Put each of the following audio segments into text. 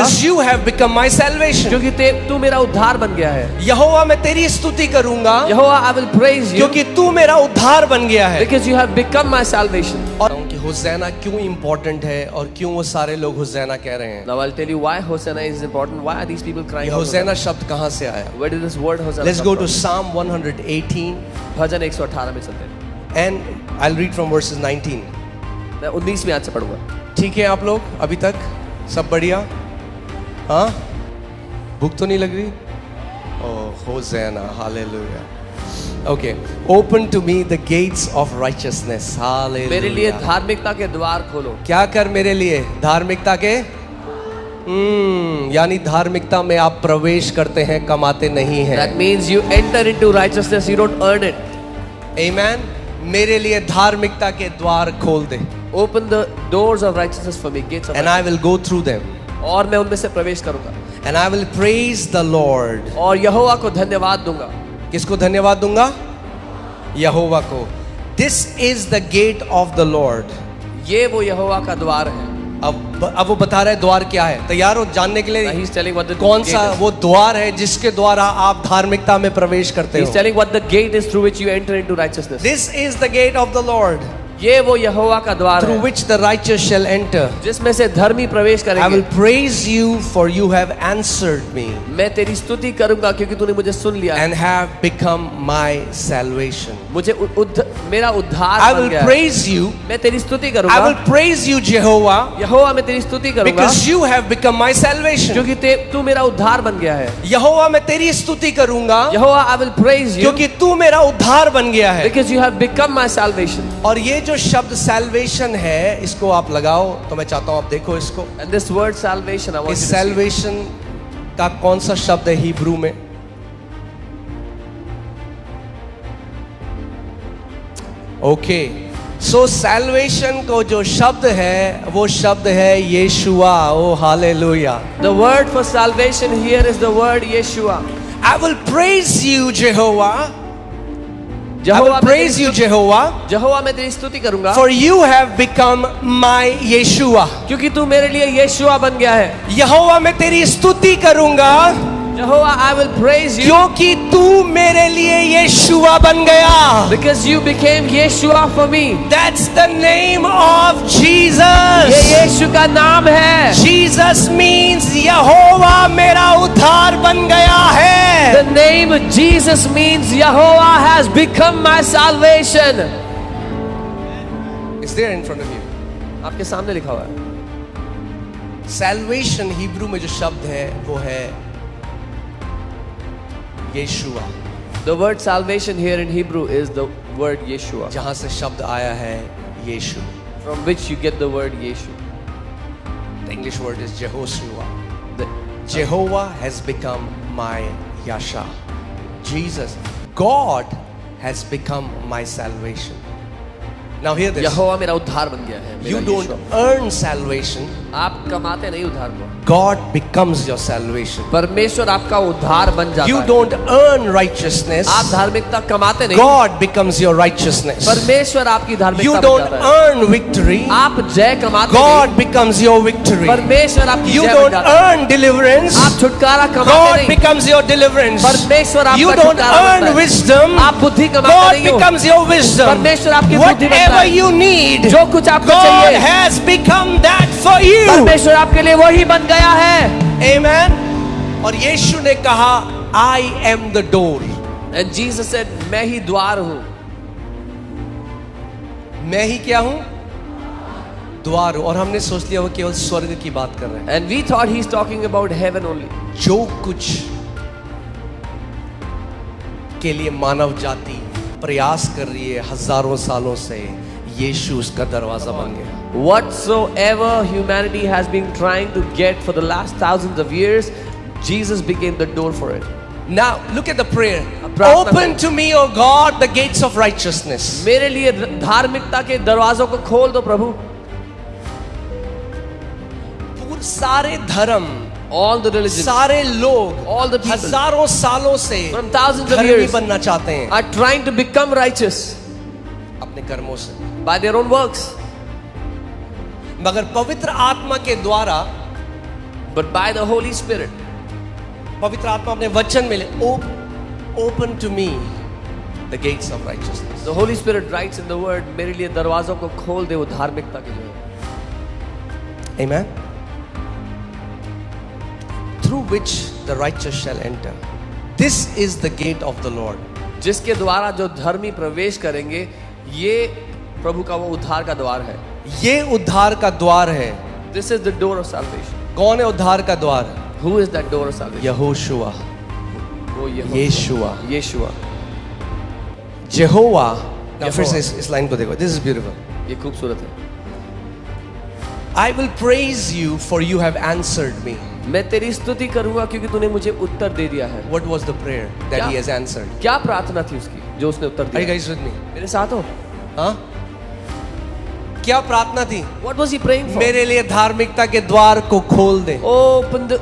Because you have become my salvation. क्योंकि तू मेरा उद्धार बन गया है। यहोवा मैं तेरी स्तुति करूंगा यहोवा I will praise you क्योंकि तू मेरा उद्धार बन गया है। because you have become my salvation. और कि होसैना क्यों इंपॉर्टेंट है और क्यों वो सारे लोग होसैना कह रहे हैं। Now I'll tell you why Hosanna is important. Why are these people crying out? होसैना शब्द कहाँ से आया? Where did this word Hosanna Let's come go to from? Psalm 118 भजन 118 में चलते हैं। and I'll read from verses 19. मैं 19 में आज से पढ़ूंगा। ठीक है आप लोग अभी तक सब बढ़िया? हाँ, भूख तो नहीं लग रही? ओह होसैना, hallelujah. Okay, open to me the gates of righteousness. मेरे लिए Hallelujah. धार्मिकता के द्वार खोलो। क्या कर मेरे लिए? धार्मिकता के यानी धार्मिकता में आप प्रवेश करते हैं, कमाते नहीं हैं। That means you enter into righteousness, you don't earn it. Amen. मेरे लिए धार्मिकता के द्वार खोल दे। Open the doors of righteousness for me, gates of And I will go through them. और मैं उनमें से प्रवेश करूंगा। And I will praise the Lord. और यहोवा को धन्यवाद दूंगा। किसको धन्यवाद दूंगा? यहोवा को। This is the gate of the Lord. ये वो यहोवा का द्वार है। अब वो बता रहा है द्वार क्या है। तैयार हो जानने के लिए? He's telling what the कौन gate सा is. वो द्वार है जिसके द्वारा आप धार्मिकता में प्रवेश करते He's हो? telling what the gate is through which you enter into righteousness. This is the gate of the Lord, ये वो यहोवा का द्वार through है which the righteous shall enter. जिसमें से धर्मी प्रवेश I will करेंगे। praise you for you have answered me मैं तेरी स्तुति करूंगा क्योंकि तूने मुझे सुन लिया and have become my salvation. मुझे मेरा उद्धार I बन will गया है। praise you. मैं तेरी स्तुति I करूंगा। will praise you, Jehovah, यहोवा मैं तेरी स्तुति करूंगा because you have become my salvation. क्योंकि तू मेरा उद्धार बन गया है। यहोवा मैं तेरी स्तुति करूंगा यहोवा I will praise you क्योंकि तू मेरा उद्धार बन गया है। because you have become my salvation. और ये जो शब्द salvation है इसको आप लगाओ तो मैं चाहता हूं आप देखो इसको। And this word salvation I want इस you to see. salvation का कौन सा शब्द है हिब्रू में? ओके, सो salvation को जो शब्द है वो शब्द है यीशुआ। ओ hallelujah. The word for salvation here is the word Yeshua. I will praise you, Jehovah. I will Jehovah praise you, Jehovah, यहोवा मैं तेरी स्तुति करूंगा for you have become my Yeshua. क्योंकि तू मेरे लिए यीशुआ बन गया है। यहोवा मैं तेरी स्तुति करूंगा यहोवा I will praise you क्योंकि तू मेरे लिए यीशुआ बन गया। because you became Yeshua for me. That's the name of ये Jesus. यीशु का नाम है। Jesus means यहोवा मेरा उद्धार बन गया है। The name Jesus means Yehovah has become my salvation. It's there in front of you. आपके सामने लिखा हुआ है। Salvation हिब्रू में जो शब्द है वो है यीशुआ, The word salvation here in Hebrew is the word Yeshua, जहां से शब्द आया है यीशु। from which you get the word Yeshu. The English word is Jehoshua. The- Jehovah has become my Yasha. Jesus, God has become my salvation. Now hear this. यहोवा मेरा उद्धार बन गया है। You मेरा don't यीशु। earn salvation. आप कमाते नहीं उद्धार को। God becomes your salvation. परमेश्वर आपका उद्धार बन जाता You है। don't earn righteousness. आप धार्मिकता कमाते नहीं। God becomes your righteousness. परमेश्वर आपकी धार्मिकता You बन don't जाता है। earn victory. आप जय कमाते God नहीं। becomes your victory. परमेश्वर आपकी You जय बन don't जाता है। earn deliverance. आप छुटकारा कमाते God नहीं। becomes your deliverance. परमेश्वर आपका You don't छुटकारा बनता earn है। wisdom. आप बुद्धि कमाते God नहीं हो। becomes your wisdom. परमेश्वर आपकी बुद्धि बनता Whatever है। you need, जो कुछ आपको God चाहिए has become that for you. परमेश्वर आपके लिए वही बन गया है। Amen. और यीशु ने कहा I am the door. And Jesus said, मैं ही द्वार हूँ। मैं ही क्या हूं? द्वार हूं। और हमने सोच लिया वो केवल स्वर्ग की बात कर रहे हैं। And we thought he's talking about heaven only. जो कुछ के लिए मानव जाति प्रयास कर रही है हजारों सालों से, यीशु उसका दरवाजा बन गया। Whatsoever humanity has been trying to get for the last thousands of years, Jesus became the door for it. Now look at the prayer. प्रार्थना Open to me, O God, the gates of righteousness. मेरे लिए धार्मिकता के दरवाजों को खोल दो प्रभु। पूरे सारे धर्म, All the religions, सारे लोग all the people हजारों सालों से from thousands of धर्मी years बनना चाहते हैं are trying to become righteous अपने कर्मों से, by their own works. मगर पवित्र आत्मा के द्वारा but by the Holy Spirit. पवित्र आत्मा अपने वचन में ले, open to me the gates of righteousness. The Holy Spirit writes in the word, मेरे लिए दरवाजों को खोल दे वो धार्मिकता के जो है. Amen. Through which the righteous shall enter. This is the gate of the Lord. जिसके द्वारा जो धर्मी प्रवेश करेंगे, ये प्रभु का वो उद्धार का द्वार है. ये उद्धार का द्वार है. This is the door of salvation. कौन है उद्धार का द्वार? Who is that door of salvation? Yehoshua. वो यीशुआ. यीशुआ. जेहोवा. Now फिर से इस लाइन को देखो. This is beautiful. ये खूबसूरत है. I will praise you for you have answered me. मैं तेरी स्तुति करूंगा क्योंकि तूने मुझे उत्तर दे दिया है. What was the prayer that क्या? he has answered? क्या प्रार्थना थी उसकी जो उसने उत्तर Are you दिया? guys with me? मेरे साथ हो? हाँ? क्या प्रार्थना थी? What was he praying for? मेरे लिए धार्मिकता के द्वार को खोल दे.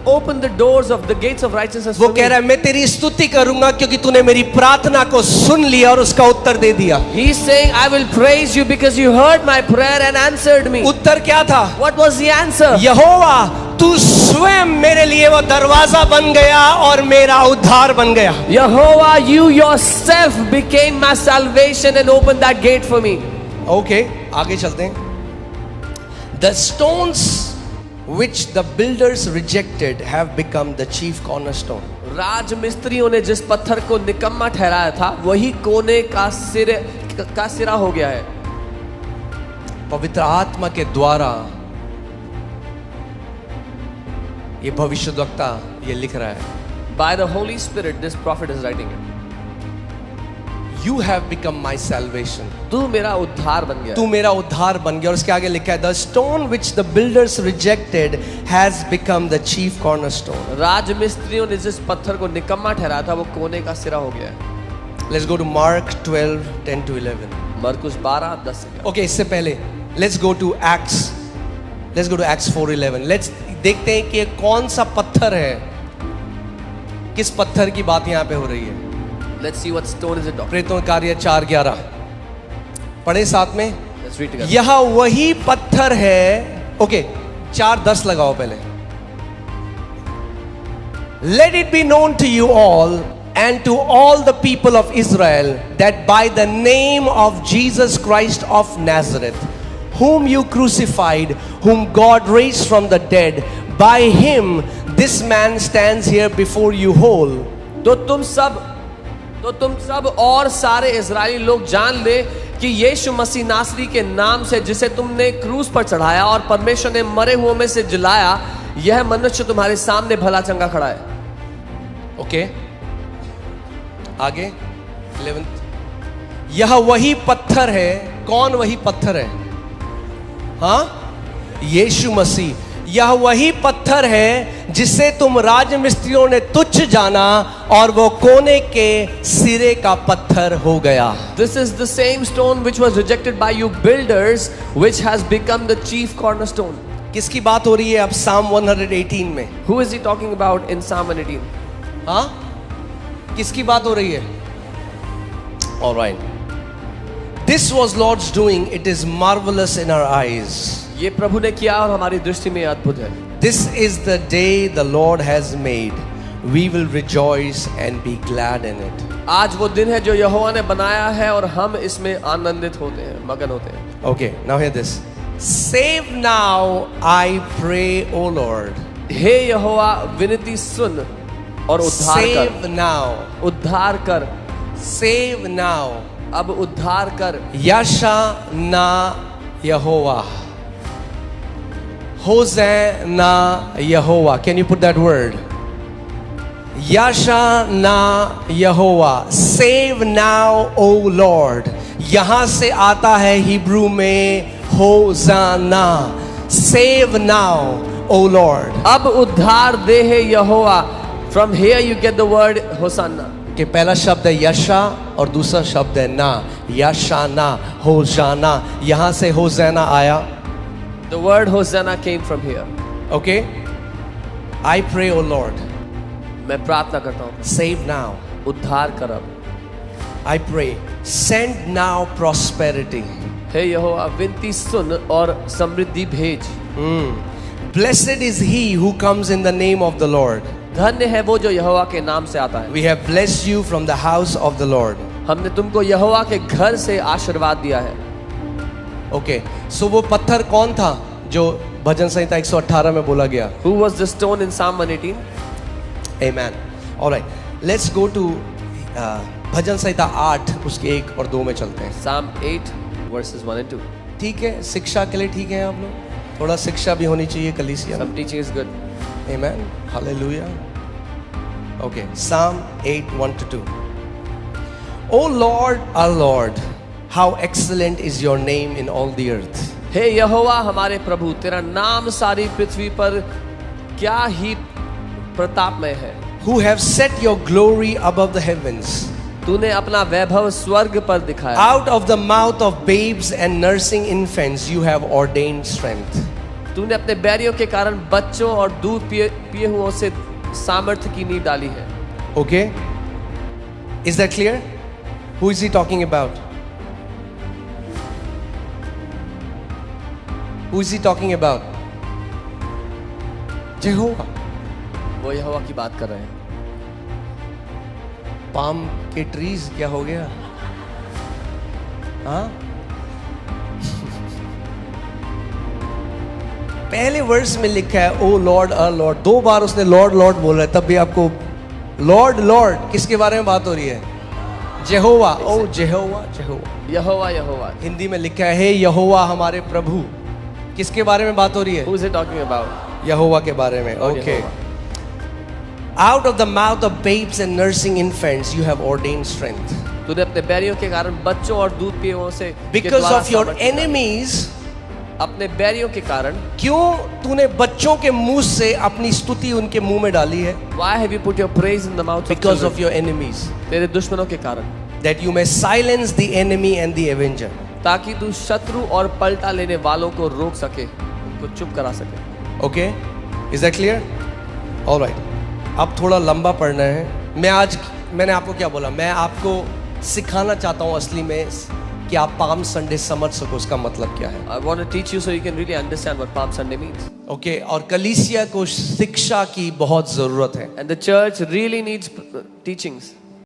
Open the doors of the gates of righteousness. वो for कह me. रहा है मैं तेरी स्तुति करूंगा क्योंकि तूने मेरी प्रार्थना को सुन लिया और उसका उत्तर दे दिया. He's saying, I will praise you because you heard my prayer and answered me. उत्तर क्या था? What was the answer? यहोवा तू स्वयं मेरे लिए वो दरवाजा बन गया और मेरा उद्धार बन गया. Jehovah, you yourself became my salvation and opened that gate for me. Okay, आगे चलते हैं. The stones which the builders rejected have become the chief cornerstone. राजमिस्त्रियों ने जिस पत्थर को निकम्मा ठहराया था वही कोने का सिरा हो गया है. पवित्र आत्मा के द्वारा ये भविष्यद्वक्ता ये लिख रहा है. By the Holy Spirit, this prophet is writing it. You have become my salvation. तू मेरा उद्धार बन गया. तू मेरा उद्धार बन गया. और उसके आगे लिखा है The stone which the builders rejected has become the chief cornerstone. राजमिस्त्रियों ने जिस पत्थर को निकम्मा ठहराया था वो कोने का सिरा हो गया है. Let's go to Mark 12:10 to 11. मरकुस 12:10. Okay, इससे पहले let's go to Acts. Let's go to Acts 4:11. Let's देखते हैं कि ये कौन सा पत्थर है. किस पत्थर की बात यहाँ पे हो रही है. Let's see what stone is it talking. प्रेरितों कार्य 4:11 पढ़े साथ में. Let's read together. यह वही पत्थर है. ओके 4:10 लगाओ पहले. Let it be known to you all and to all the people of Israel that by the name of Jesus Christ of Nazareth, whom you crucified, whom God raised from the dead, by him this man stands here before you whole. तो तुम सब और सारे Israeli लोग जान ले कि यीशु मसीह नासरी के नाम से जिसे तुमने क्रूस पर चढ़ाया और परमेश्वर ने मरे हुओं में से जिलाया, यह मनुष्य तुम्हारे सामने भला चंगा खड़ा है. ओके आगे 11th. यह वही पत्थर है. कौन वही पत्थर है? हाँ, यीशु मसीह. यह वही पत्थर है जिसे तुम राजमिस्त्रियों ने तुच्छ जाना और वो कोने के सिरे का पत्थर हो गया. This is the same stone which was rejected by you builders, which has become the chief cornerstone. किसकी बात हो रही है अब Psalm 118 में? Who is he talking about in Psalm 118? हाँ, किसकी बात हो रही है? All right. This was Lord's doing. It is marvelous in our eyes. ये प्रभु ने किया और हमारी दृष्टि में अद्भुत है. This is the day the Lord has made. We will rejoice and be glad in it. आज वो दिन है जो यहोवा ने बनाया है और हम इसमें आनंदित होते हैं, मगन होते हैं. Okay, now hear this. Save now, I pray, O Lord. हे यहोवा विनती सुन और उद्धार कर. Save now. उद्धार कर. Save now. अब उद्धार कर. Yasha na Yehovah. Hosanna Yehovah. Can you put that word? Yasha na Yehovah. Save now, O Lord. यहां से आता है हिब्रू में Hosanna. Save now, O Lord. अब उद्धार दे है यहोवा. From here you get the word Hosanna. कि पहला शब्द है यशा और दूसरा शब्द है ना. यशाना, होशाना. यहां से होसाना आया. The word Hosanna came from here. Okay? I pray, O Lord. मैं प्रार्थना करता हूँ. Save now. उद्धार कर अब. I pray. Send now prosperity. हे यहोवा विनती सुन और समृद्धि भेज. Blessed is he who comes in the name of the Lord. धन्य है वो जो यहोवा के नाम से आता है। We have blessed you from the house of the Lord. हमने तुमको यहोवा के घर से आशीर्वाद दिया है। Okay, so वो पत्थर कौन था जो भजन संहिता 118 में बोला गया? Who was the stone in Psalm 118? Amen. All right, let's go to भजन संहिता 8 उसके 1 और 2 में चलते हैं। Psalm 8 verses 1 and 2. ठीक है, शिक्षा के लिए ठीक है आप लोग? थोड़ा शिक्षा भी होनी चाहिए कलीसिया में। Some teaching is good. Amen. Hallelujah. Okay, Psalm 8, 1 to 2. O Lord, our Lord, how excellent is your name in all the earth. हे यहोवा हमारे प्रभु, तेरा नाम सारी पृथ्वी पर क्या ही प्रतापमय है। Who have set your glory above the heavens. तूने अपना वैभव स्वर्ग पर दिखाया। Out of the mouth of babes and nursing infants you have ordained strength. तूने अपने बैरियों के कारण बच्चों और दूध पिए हुओं से सामर्थ्य की नींव डाली है। Okay? Is that clear? Who is he talking about? Who is he talking about? Jehovah. वो यहोवा की बात कर रहे हैं। पाम के ट्रीज क्या हो गया? हाँ? पहले वर्स में लिखा है ओ लॉर्ड अ लॉर्ड, 2 बार उसने लॉर्ड लॉर्ड बोला है, तब भी आपको लॉर्ड लॉर्ड किसके बारे में बात हो रही है? जेहोवा। ओ जेहोवा जेहोवा। यहोवा यहोवा। हिंदी में लिखा है हे यहोवा हमारे प्रभु, किसके बारे में बात हो रही है? Who is it talking about? यहोवा के बारे में। Okay. Out of the mouth of babes and nursing infants you have ordained strength. तूने अपने बैरियों के कारण बच्चों और दूध पिए हुओं से Because of your enemies, अपने बैरियों के कारण क्यों तूने बच्चों के मुंह से अपनी स्तुति उनके मुंह में डाली है? Why have you put your praise in the mouth of Because children? of your enemies, तेरे दुश्मनों के कारण, that you may silence the enemy and the avenger. ताकि तू शत्रु और पलटा लेने वालों को रोक सके, उनको चुप करा सके। Okay? Is that clear? All right. अब थोड़ा लंबा पढ़ना है। मैंने आपको क्या बोला? मैं आपको सिखाना चाहता हूँ असली में कि आप पाम संडे समझ सको उसका मतलब क्या है। I want to teach you so you can really understand what Palm Sunday means. Okay, और कलीसिया को शिक्षा की बहुत जरूरत है। And the church really needs teachings.